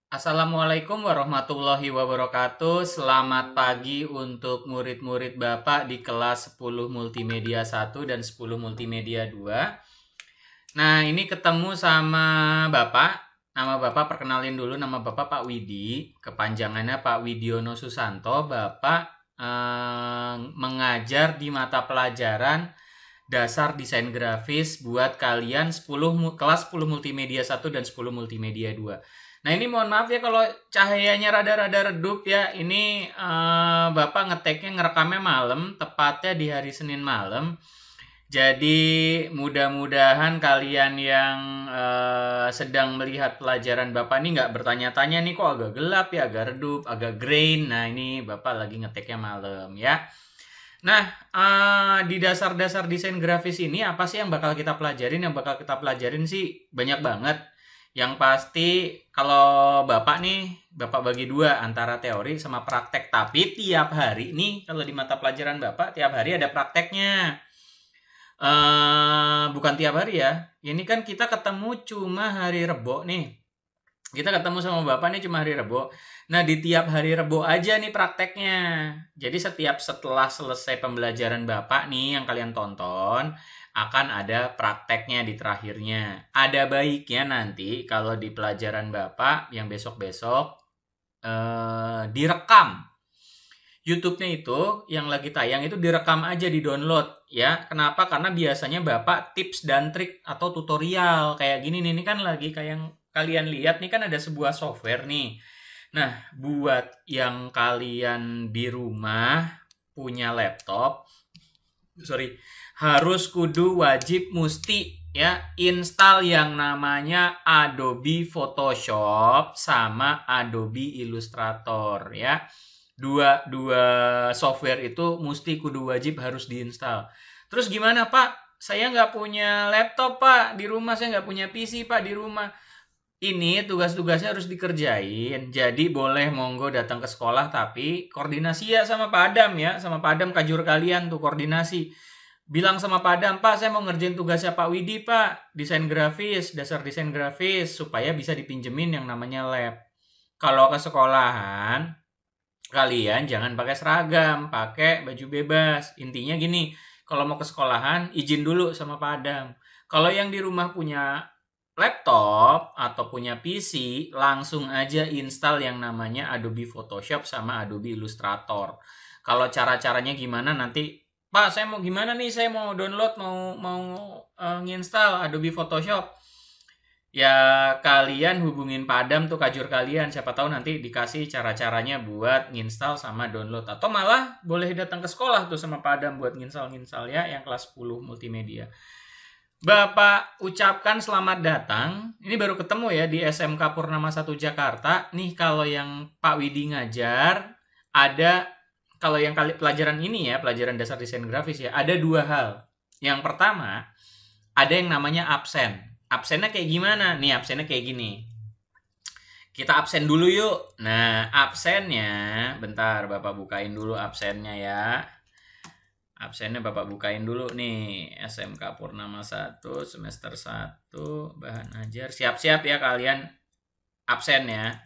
Assalamualaikum warahmatullahi wabarakatuh. Selamat pagi untuk murid-murid Bapak di kelas 10 Multimedia 1 dan 10 Multimedia 2. Nah, ini ketemu sama Bapak. Nama Bapak perkenalin dulu, nama Bapak Pak Widi. Kepanjangannya Pak Widiono Susanto. Bapak mengajar di mata pelajaran dasar desain grafis buat kalian kelas 10 Multimedia 1 dan 10 Multimedia 2. Nah, ini mohon maaf ya kalau cahayanya rada-rada redup ya. Ini Bapak ngerekamnya malam, tepatnya di hari Senin malam. Jadi mudah-mudahan kalian yang sedang melihat pelajaran Bapak ini nggak bertanya-tanya nih kok agak gelap ya, agak redup, agak grain. Nah, ini Bapak lagi ngeteknya malam ya. Nah, di dasar-dasar desain grafis ini apa sih yang bakal kita pelajarin? Yang bakal kita pelajarin sih banyak banget. Yang pasti kalau Bapak nih, Bapak bagi dua antara teori sama praktek. Tapi tiap hari nih, kalau di mata pelajaran Bapak, tiap hari ada prakteknya. Bukan tiap hari ya. Ini kan kita ketemu cuma hari Rebo nih. Kita ketemu sama Bapak nih cuma hari Rebo. Nah, di tiap hari Rebo aja nih prakteknya. Jadi setelah selesai pembelajaran Bapak nih yang kalian tonton, akan ada prakteknya di terakhirnya. Ada baiknya nanti kalau di pelajaran Bapak yang besok-besok direkam. YouTube-nya itu yang lagi tayang itu direkam aja, di download ya. Kenapa? Karena biasanya Bapak tips dan trik atau tutorial kayak gini nih. Ini kan lagi kayak yang kalian lihat nih, kan ada sebuah software nih. Nah, buat yang kalian di rumah punya laptop, harus kudu wajib musti ya install yang namanya Adobe Photoshop sama Adobe Illustrator ya. Dua software itu mesti kudu wajib harus diinstal. Terus gimana Pak? Saya nggak punya laptop Pak di rumah, saya nggak punya PC Pak di rumah. Ini tugas-tugasnya harus dikerjain. Jadi boleh monggo datang ke sekolah, tapi koordinasi ya sama Pak Adam ya. Sama Pak Adam kajur kalian tuh koordinasi. Bilang sama Pak Adam, Pak saya mau ngerjain tugasnya Pak Widi Pak. Desain grafis, dasar desain grafis. Supaya bisa dipinjemin yang namanya lab. Kalau ke sekolahan, kalian jangan pakai seragam, pakai baju bebas. Intinya gini, kalau mau ke sekolahan izin dulu sama Pak Adam. Kalau yang di rumah punya laptop atau punya PC, langsung aja install yang namanya Adobe Photoshop sama Adobe Illustrator. Kalau cara-caranya gimana nanti, Pak saya mau gimana nih, saya mau download, mau nginstal Adobe Photoshop. Ya kalian hubungin Padam tuh kajur kalian, siapa tahu nanti dikasih cara-caranya buat nginstal sama download, atau malah boleh datang ke sekolah tuh sama Padam buat nginstal ya yang kelas 10 multimedia. Bapak ucapkan selamat datang. Ini baru ketemu ya di SMK Purnama 1 Jakarta. Nih kalau yang Pak Widi ngajar ada, kalau yang pelajaran ini ya, pelajaran dasar desain grafis ya, ada dua hal. Yang pertama, ada yang namanya absen. Absennya kayak gimana? Nih absennya kayak gini. Kita absen dulu yuk. Nah, absennya, bentar Bapak bukain dulu absennya ya. Absennya Bapak bukain dulu nih. SMK Purnama 1 semester 1 bahan ajar. Siap-siap ya kalian absen ya.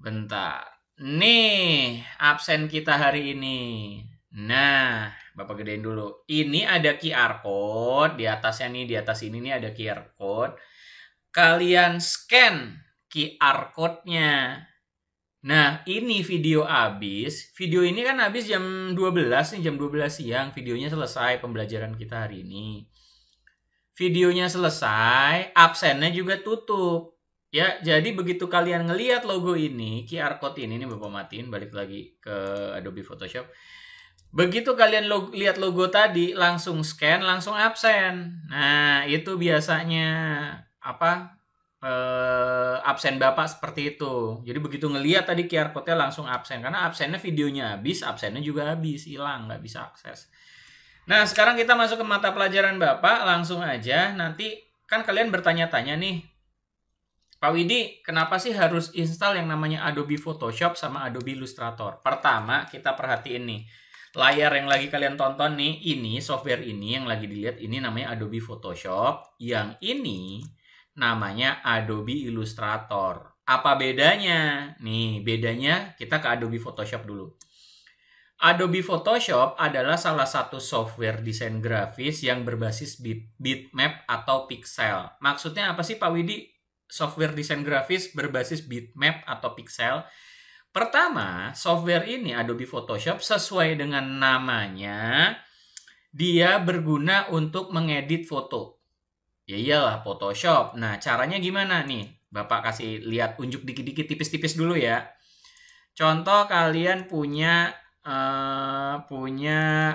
Bentar. Nih, absen kita hari ini. Nah, Bapak gedein dulu. Ini ada QR code di atasnya nih, di atas ini nih ada QR code. Kalian scan QR code-nya. Nah, ini video habis. Video ini kan habis jam 12 nih, jam 12 siang. Videonya selesai pembelajaran kita hari ini. Videonya selesai, absennya juga tutup. Ya, jadi begitu kalian ngelihat logo ini, QR code ini nih Bapak matiin, balik lagi ke Adobe Photoshop. Begitu kalian lihat logo tadi, langsung scan, langsung absen. Nah, itu biasanya apa? Absen Bapak seperti itu. Jadi begitu ngelihat tadi QR code-nya langsung absen, karena absennya videonya habis, absennya juga habis, hilang, nggak bisa akses. Nah, sekarang kita masuk ke mata pelajaran Bapak, langsung aja. Nanti kan kalian bertanya-tanya nih, Pak Widi, kenapa sih harus install yang namanya Adobe Photoshop sama Adobe Illustrator? Pertama, kita perhatiin nih. Layar yang lagi kalian tonton nih, ini software ini yang lagi dilihat ini namanya Adobe Photoshop. Yang ini namanya Adobe Illustrator. Apa bedanya? Nih, bedanya kita ke Adobe Photoshop dulu. Adobe Photoshop adalah salah satu software desain grafis yang berbasis bitmap atau pixel. Maksudnya apa sih Pak Widi? Software desain grafis berbasis bitmap atau pixel. Pertama, software ini Adobe Photoshop sesuai dengan namanya, dia berguna untuk mengedit foto. Ya iyalah Photoshop. Nah, caranya gimana nih? Bapak kasih lihat unjuk dikit-dikit tipis-tipis dulu ya. Contoh kalian punya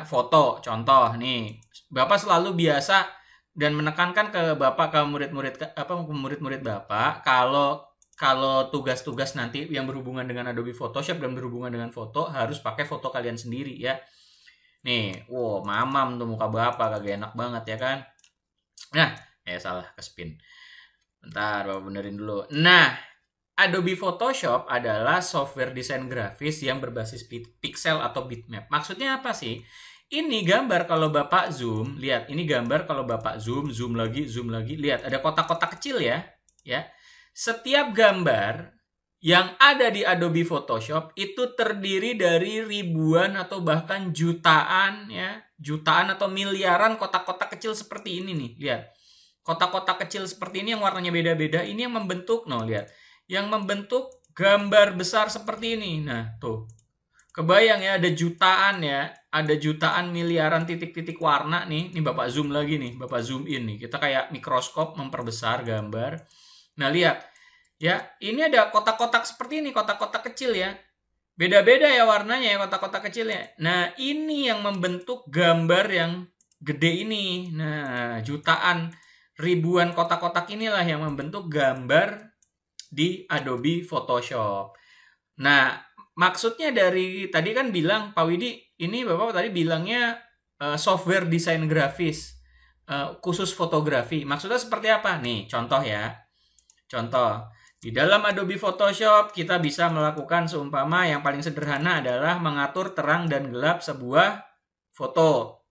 foto. Contoh nih. Bapak selalu biasa dan menekankan ke Bapak ke murid-murid Bapak kalau tugas-tugas nanti yang berhubungan dengan Adobe Photoshop dan berhubungan dengan foto harus pakai foto kalian sendiri ya. Nih, wow, mamam tuh muka Bapak kagak enak banget ya kan. Nah, salah ke spin. Bentar, Bapak benerin dulu. Nah, Adobe Photoshop adalah software desain grafis yang berbasis pixel atau bitmap. Maksudnya apa sih? Ini gambar kalau Bapak zoom, lihat, ini gambar kalau Bapak zoom lagi, lihat ada kotak-kotak kecil ya. Ya. Setiap gambar yang ada di Adobe Photoshop itu terdiri dari ribuan atau bahkan jutaan ya, jutaan atau miliaran kotak-kotak kecil seperti ini nih, lihat. Kotak-kotak kecil seperti ini yang warnanya beda-beda, ini yang membentuk, lihat. Yang membentuk gambar besar seperti ini. Nah, tuh. Kebayang ya, ada jutaan ya, ada jutaan miliaran titik-titik warna nih. Ini Bapak zoom lagi nih, Bapak zoom in nih. Kita kayak mikroskop memperbesar gambar. Nah, lihat. Ya, ini ada kotak-kotak seperti ini, kotak-kotak kecil ya. Beda-beda ya warnanya ya, kotak-kotak kecilnya. Nah, ini yang membentuk gambar yang gede ini. Nah, jutaan ribuan kotak-kotak inilah yang membentuk gambar di Adobe Photoshop. Nah, maksudnya dari tadi kan bilang Pak Widi, ini Bapak tadi bilangnya software desain grafis khusus fotografi. Maksudnya seperti apa? Nih, contoh ya. Contoh, di dalam Adobe Photoshop kita bisa melakukan seumpama yang paling sederhana adalah mengatur terang dan gelap sebuah foto.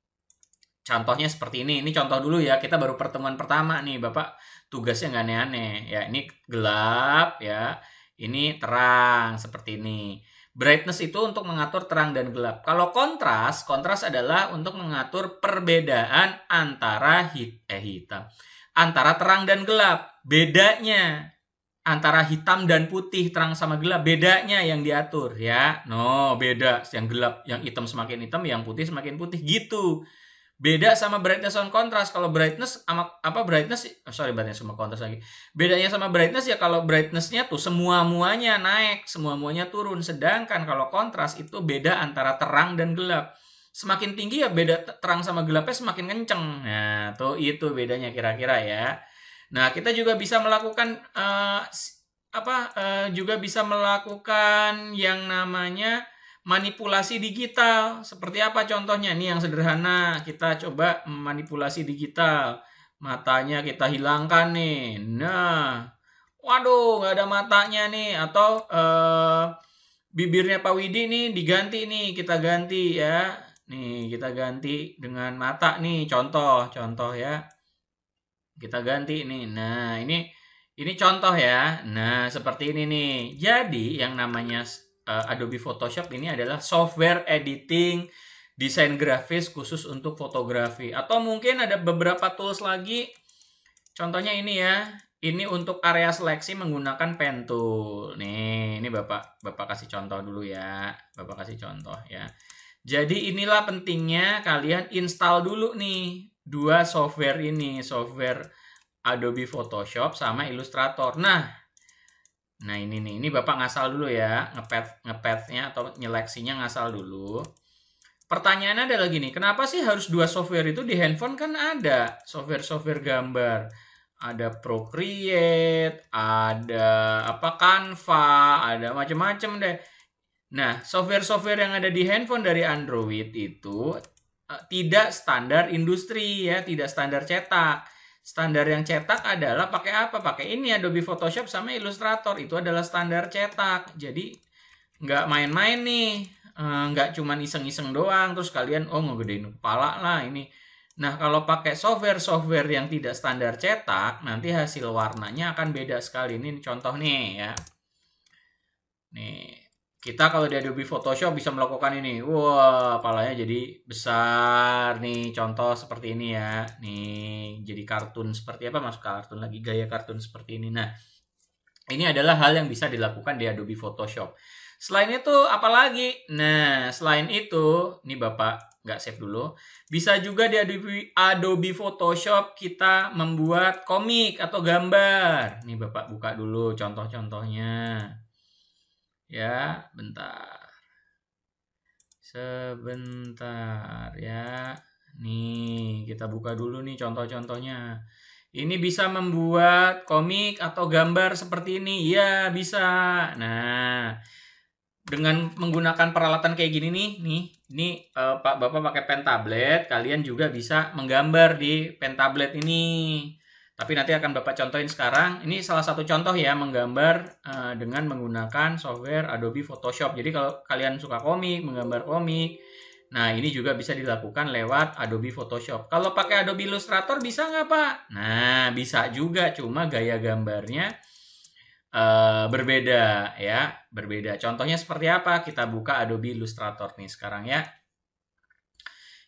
Contohnya seperti ini. Ini contoh dulu ya. Kita baru pertemuan pertama nih, Bapak. Tugasnya nggak aneh-aneh. Ya, ini gelap ya. Ini terang seperti ini. Brightness itu untuk mengatur terang dan gelap. Kalau kontras adalah untuk mengatur perbedaan antara hitam. Antara terang dan gelap. Bedanya antara hitam dan putih, terang sama gelap, bedanya yang diatur ya. No, beda. Yang gelap, yang hitam semakin hitam, yang putih semakin putih gitu. Beda sama brightness on contrast. Kalau brightness sama brightness sama contrast lagi. Bedanya sama brightness ya kalau brightnessnya tuh semua-muanya naik, semua-muanya turun. Sedangkan kalau kontras itu beda antara terang dan gelap. Semakin tinggi ya beda terang sama gelapnya semakin kenceng. Nah, tuh itu bedanya kira-kira ya. Nah, kita juga bisa melakukan juga bisa melakukan yang namanya manipulasi digital. Seperti apa contohnya? Nih yang sederhana, kita coba manipulasi digital. Matanya kita hilangkan nih. Nah, waduh, nggak ada matanya nih. Atau bibirnya Pak Widi nih diganti nih, kita ganti ya. Nih, kita ganti dengan mata nih, contoh ya. Kita ganti nih. Nah, ini contoh ya. Nah, seperti ini nih. Jadi, yang namanya Adobe Photoshop ini adalah software editing desain grafis khusus untuk fotografi. Atau mungkin ada beberapa tools lagi. Contohnya ini ya. Ini untuk area seleksi menggunakan pen tool. Nih, ini Bapak kasih contoh dulu ya. Bapak kasih contoh ya. Jadi inilah pentingnya kalian install dulu nih dua software ini, software Adobe Photoshop sama Illustrator. Nah ini nih, ini Bapak ngasal dulu ya, ngepadnya atau nyeleksinya ngasal dulu. Pertanyaannya adalah gini, kenapa sih harus dua software itu di handphone? Kan ada software gambar, ada Procreate, ada Canva, ada macam-macam deh. Nah, software yang ada di handphone dari Android itu tidak standar industri ya, tidak standar cetak. Standar yang cetak adalah pakai apa? Pakai ini Adobe Photoshop sama Illustrator. Itu adalah standar cetak. Jadi nggak main-main nih. Nggak cuma iseng-iseng doang. Terus kalian ngegedein kepala lah ini. Nah, kalau pakai software yang tidak standar cetak, nanti hasil warnanya akan beda sekali. Ini contoh nih ya. Nih, kita kalau di Adobe Photoshop bisa melakukan ini. Wah, palanya jadi besar nih. Contoh seperti ini ya. Nih, jadi kartun seperti apa? Masuk kartun lagi, gaya kartun seperti ini. Nah, ini adalah hal yang bisa dilakukan di Adobe Photoshop. Selain itu, apalagi? Nah, selain itu, ini Bapak nggak save dulu. Bisa juga di Adobe Photoshop kita membuat komik atau gambar. Nih Bapak buka dulu contoh-contohnya. Ya, bentar. Sebentar ya. Nih, kita buka dulu nih contoh-contohnya. Ini bisa membuat komik atau gambar seperti ini. Ya, bisa. Nah, dengan menggunakan peralatan kayak gini nih, Pak Bapak pakai pen tablet, kalian juga bisa menggambar di pen tablet ini. Tapi nanti akan Bapak contohin sekarang. Ini salah satu contoh ya menggambar dengan menggunakan software Adobe Photoshop. Jadi kalau kalian suka komik, menggambar komik, nah ini juga bisa dilakukan lewat Adobe Photoshop. Kalau pakai Adobe Illustrator bisa nggak Pak? Nah bisa juga, cuma gaya gambarnya berbeda ya, berbeda. Contohnya seperti apa? Kita buka Adobe Illustrator nih sekarang ya.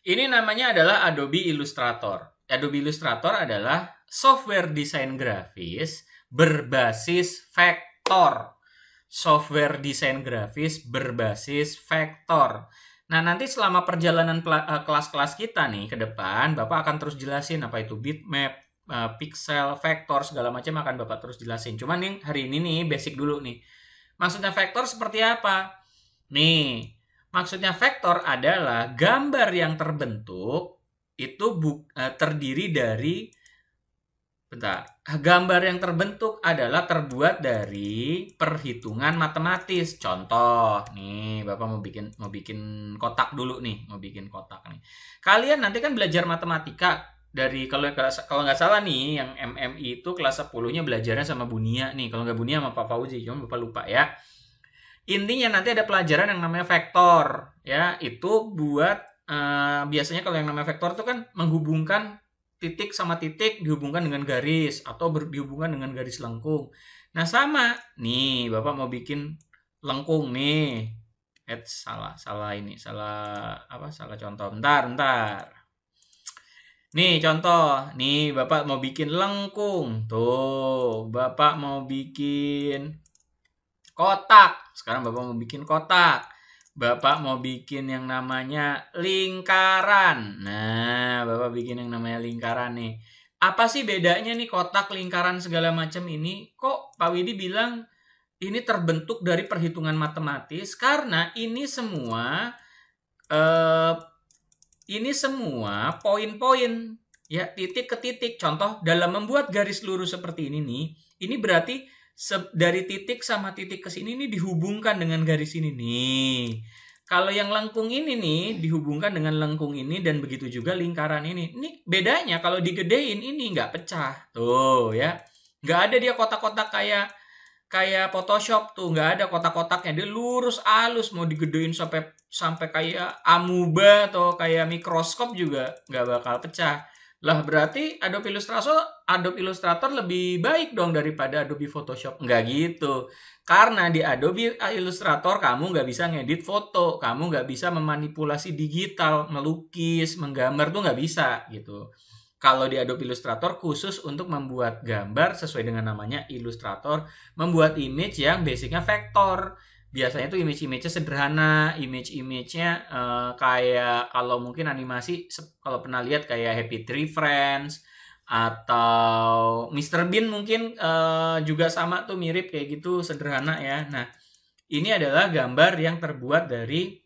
Ini namanya adalah Adobe Illustrator. Adobe Illustrator adalah software desain grafis berbasis vektor. Software desain grafis berbasis vektor. Nah, nanti selama perjalanan kelas-kelas kita nih ke depan, Bapak akan terus jelasin apa itu bitmap, pixel, vektor, segala macam akan Bapak terus jelasin. Cuman nih hari ini nih basic dulu nih. Maksudnya vektor seperti apa? Nih, maksudnya vektor adalah gambar yang terbentuk itu terdiri dari gambar yang terbentuk adalah terbuat dari perhitungan matematis. Contoh, nih Bapak mau bikin kotak dulu nih, mau bikin kotak nih. Kalian nanti kan belajar matematika dari kalau nggak salah nih yang MMI itu kelas 10-nya belajarnya sama Bunia nih. Kalau nggak Bunia sama Pak Fauzi, cuma Bapak lupa ya. Intinya nanti ada pelajaran yang namanya vektor ya, itu buat biasanya kalau yang namanya vektor itu kan menghubungkan titik sama titik dihubungkan dengan garis atau dihubungkan dengan garis lengkung. Nah sama nih Bapak mau bikin lengkung nih. Salah contoh. Bentar. Nih contoh, nih Bapak mau bikin lengkung. Tuh, Bapak mau bikin kotak. Sekarang Bapak mau bikin kotak. Bapak mau bikin yang namanya lingkaran. Nah, Bapak bikin yang namanya lingkaran nih. Apa sih bedanya nih kotak, lingkaran, segala macam ini? Kok Pak Widi bilang ini terbentuk dari perhitungan matematis? Karena ini semua poin-poin ya, titik ke titik. Contoh dalam membuat garis lurus seperti ini nih, ini berarti dari titik sama titik ke sini nih dihubungkan dengan garis ini nih. Kalau yang lengkung ini nih dihubungkan dengan lengkung ini, dan begitu juga lingkaran ini. Ini bedanya kalau digedein ini nggak pecah. Tuh ya. Nggak ada dia kotak-kotak kayak Photoshop tuh, nggak ada kotak-kotaknya. Dia lurus alus, mau digedein sampai kayak amuba atau kayak mikroskop juga nggak bakal pecah. Lah berarti Adobe Illustrator lebih baik dong daripada Adobe Photoshop. Nggak gitu. Karena di Adobe Illustrator kamu nggak bisa ngedit foto, kamu nggak bisa memanipulasi digital, melukis, menggambar tuh nggak bisa gitu. Kalau di Adobe Illustrator khusus untuk membuat gambar sesuai dengan namanya Illustrator, membuat image yang basicnya vektor. Biasanya tuh image-nya sederhana, image-nya kayak kalau mungkin animasi, kalau pernah lihat kayak Happy Tree Friends atau Mr. Bean mungkin juga sama tuh, mirip kayak gitu, sederhana ya. Nah, ini adalah gambar yang terbuat dari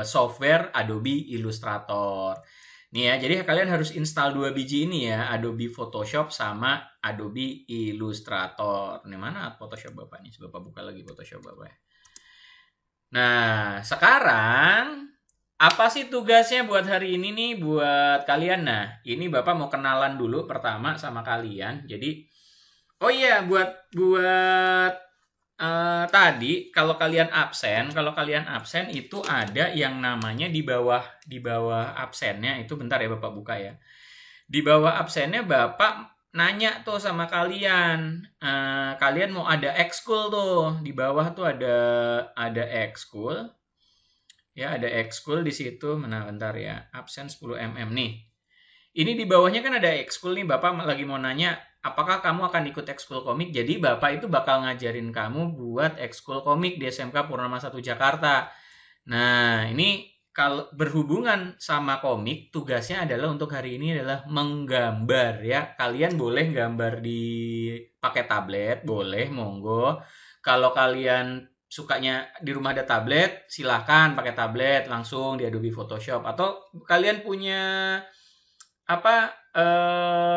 software Adobe Illustrator. Nih ya, jadi kalian harus install 2 biji ini ya, Adobe Photoshop sama Adobe Illustrator. Ini mana Photoshop Bapak nih? Bapak buka lagi Photoshop Bapak. Nah, sekarang apa sih tugasnya buat hari ini nih buat kalian? Nah, ini Bapak mau kenalan dulu pertama sama kalian. Jadi, oh iya, buat tadi kalau kalian absen itu ada yang namanya di bawah absennya itu, bentar ya Bapak buka ya. Di bawah absennya Bapak nanya tuh sama kalian, kalian mau ada ekskul tuh, di bawah tuh ada ekskul. Ya, ada ekskul di situ. Mana bentar ya. Absen 10 mm nih. Ini di bawahnya kan ada ekskul nih. Bapak lagi mau nanya, apakah kamu akan ikut ekskul komik? Jadi Bapak itu bakal ngajarin kamu buat ekskul komik di SMK Purnama 1 Jakarta. Nah, ini kalau berhubungan sama komik, tugasnya adalah untuk hari ini adalah menggambar ya. Kalian boleh gambar pakai tablet, boleh, monggo. Kalau kalian sukanya di rumah ada tablet, silahkan pakai tablet langsung di Adobe Photoshop. Atau kalian punya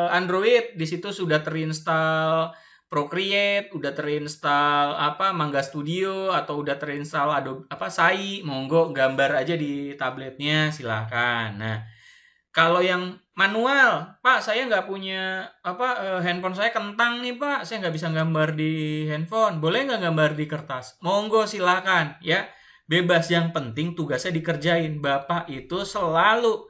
Android, di situ sudah terinstall Procreate, udah terinstall Mangga Studio, atau udah terinstall Adobe Sai, monggo gambar aja di tabletnya, silahkan. Nah, kalau yang manual, Pak, saya nggak punya handphone saya kentang nih Pak, saya nggak bisa gambar di handphone, boleh nggak gambar di kertas? Monggo silahkan ya, bebas, yang penting tugasnya dikerjain. Bapak itu selalu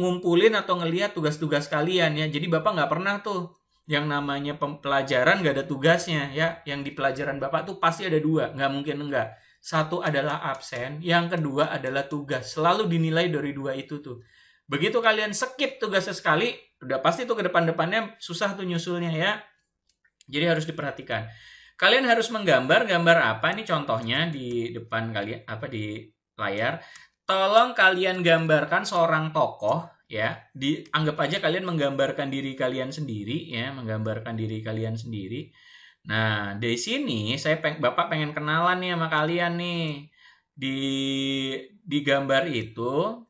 ngumpulin atau ngelihat tugas-tugas kalian ya, jadi Bapak nggak pernah tuh yang namanya pelajaran nggak ada tugasnya ya. Yang di pelajaran Bapak tuh pasti ada dua, nggak mungkin enggak. Satu adalah absen, yang kedua adalah tugas. Selalu dinilai dari dua itu tuh. Begitu kalian skip tugasnya sekali, udah pasti tuh ke depan-depannya susah tuh nyusulnya ya. Jadi harus diperhatikan. Kalian harus menggambar apa? Ini contohnya di depan kalian, di layar. Tolong kalian gambarkan seorang tokoh ya. Anggap aja kalian menggambarkan diri kalian sendiri ya, menggambarkan diri kalian sendiri. Nah, di sini Bapak pengen kenalan nih sama kalian nih. Di gambar itu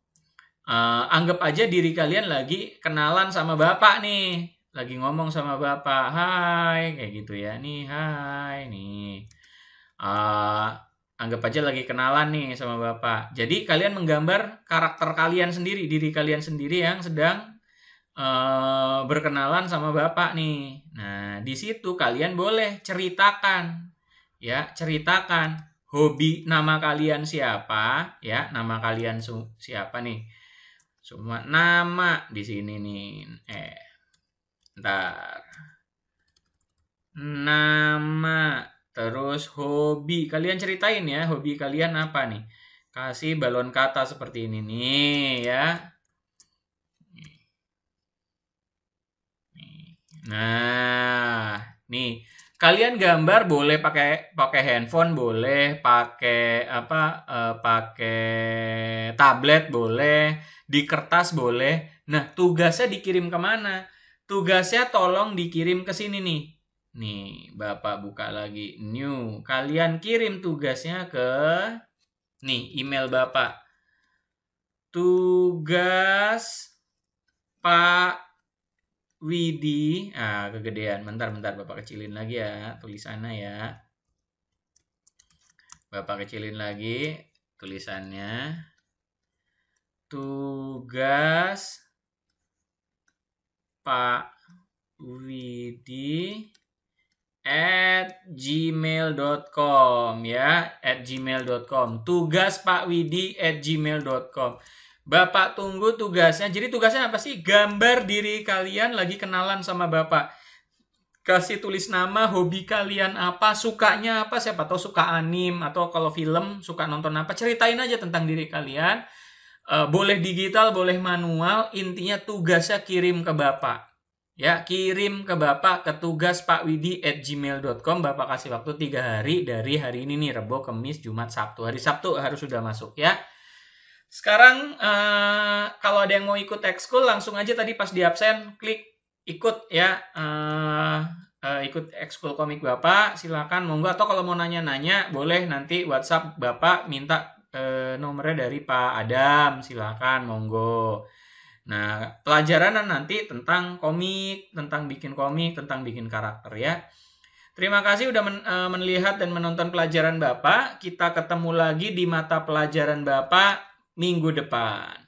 anggap aja diri kalian lagi kenalan sama Bapak nih. Lagi ngomong sama Bapak, "Hai," kayak gitu ya. Nih, "Hai," nih. Anggap aja lagi kenalan nih sama Bapak. Jadi kalian menggambar karakter kalian sendiri, diri kalian sendiri yang sedang berkenalan sama Bapak nih. Nah, di situ kalian boleh ceritakan hobi, nama kalian siapa ya, nama kalian siapa nih. Semua nama di sini nih. Ntar. Nama, terus hobi. Kalian ceritain ya, hobi kalian apa nih? Kasih balon kata seperti ini nih ya. Nah, nih kalian gambar boleh pakai handphone, boleh pakai pakai tablet, boleh di kertas, boleh. Nah, tugasnya dikirim kemana? Tugasnya tolong dikirim ke sini nih. Nih, Bapak buka lagi new. Kalian kirim tugasnya ke email Bapak. Tugas Pak Widi, kegedean. Bentar Bapak kecilin lagi ya tulisannya ya. Bapak kecilin lagi tulisannya. Tugas Pak Widi @gmail.com ya, @gmail.com. Tugas Pak Widi @gmail.com. Bapak tunggu tugasnya. Jadi tugasnya apa sih? Gambar diri kalian lagi kenalan sama Bapak. Kasih tulis nama, hobi kalian apa, sukanya apa, siapa tahu suka anim, atau kalau film suka nonton apa, ceritain aja tentang diri kalian. Boleh digital, boleh manual, intinya tugasnya kirim ke Bapak. Ya, kirim ke Bapak ke tugas pakwidi@gmail.com. Bapak kasih waktu 3 hari dari hari ini nih, Rebo, Kamis, Jumat, Sabtu. Hari Sabtu harus sudah masuk ya. Sekarang kalau ada yang mau ikut ekskul, langsung aja tadi pas di absen klik ikut ya, ikut ekskul komik Bapak, silakan monggo. Atau kalau mau nanya-nanya boleh nanti WhatsApp Bapak, minta nomornya dari Pak Adam, silakan monggo. Nah, pelajaran nanti tentang komik, tentang bikin komik, tentang bikin karakter ya. Terima kasih udah melihat dan menonton pelajaran Bapak. Kita ketemu lagi di mata pelajaran Bapak minggu depan.